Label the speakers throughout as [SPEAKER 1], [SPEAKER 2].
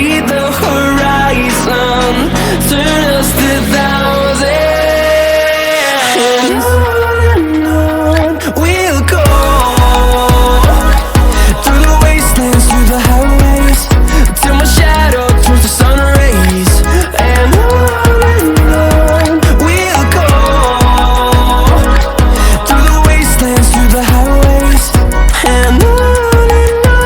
[SPEAKER 1] see the horizon, turn us to thousands. And on we'll go, through the wastelands, through the highways, till my shadow turns to sun rays. And on we'll go, through the wastelands, through the highways. And on we'll go.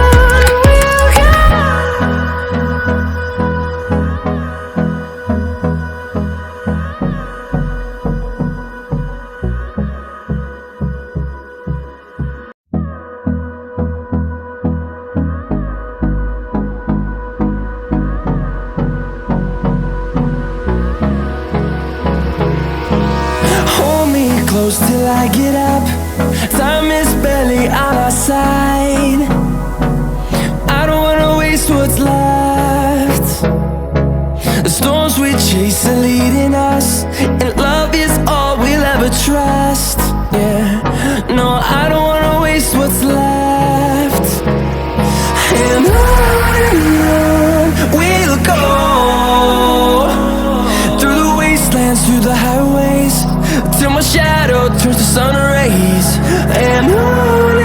[SPEAKER 1] Hold me close till I get up. Time is barely on our side. I don't wanna waste what's left. The storms we chase are leading us, and love is all we'll ever trust. Yeah, no, I don't wanna waste what's left. And on we'll go, through the wastelands, through the highways, till my shadow turns to sun rays. And on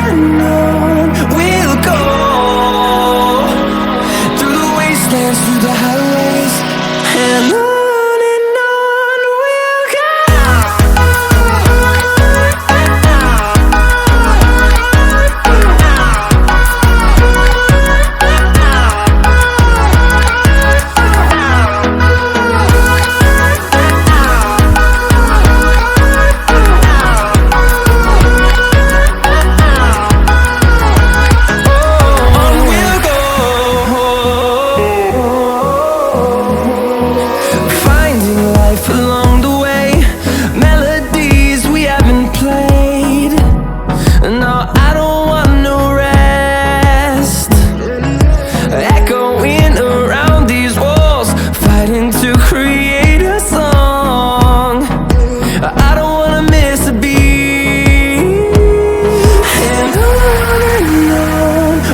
[SPEAKER 1] we'll go, through the wastelands, through the highways. And on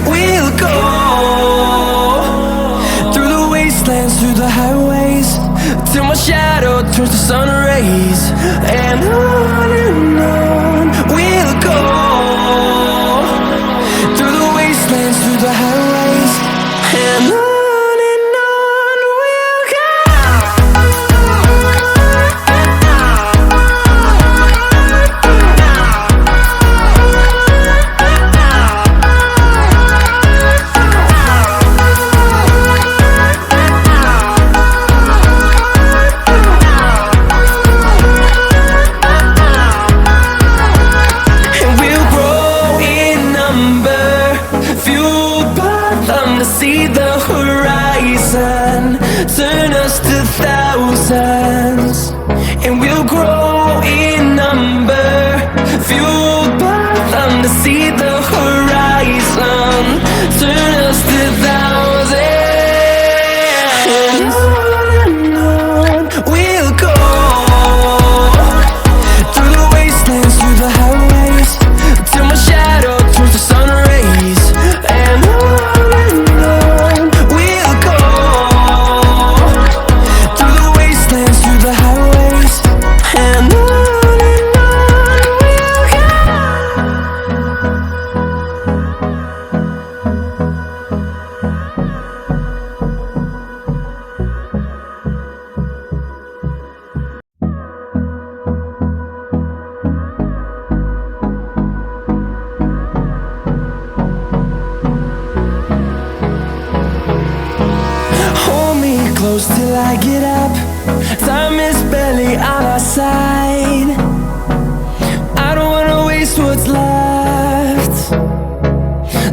[SPEAKER 1] we'll go. Through the highways, till my shadow turns to sun rays. And on we'll go, through the wastelands, through the highways. And on we'll go. See the horizon, turn us to thousands, and we'll grow in number, fueled by them. To see the horizon, turn us to thousands. And on we'll go, through the wastelands, through the highways, till my shadow turns to sun rays. And close till I get up. Time is barely on our side. I don't wanna waste what's left.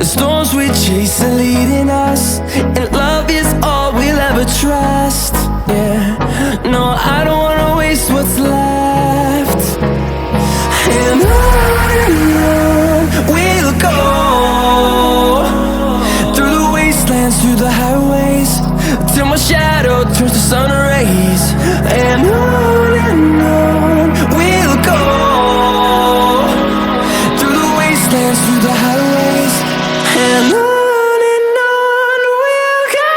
[SPEAKER 1] The storms we chase are leading us, and love is all we'll ever trust. Yeah, no, I don't wanna waste what's left. And on we'll go, through the wastelands, through the highways, till my shadow turns to sun rays. And on we'll go, through the wastelands, through the highways. And on we'll go.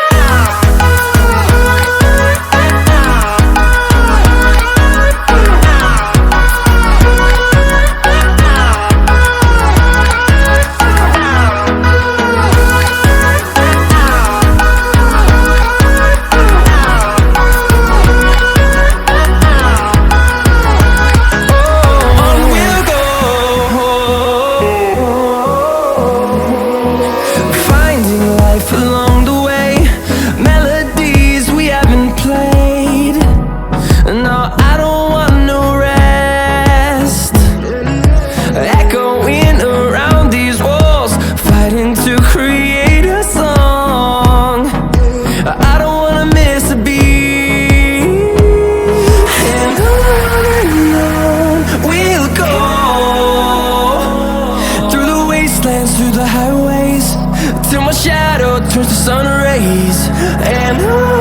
[SPEAKER 1] sun rays and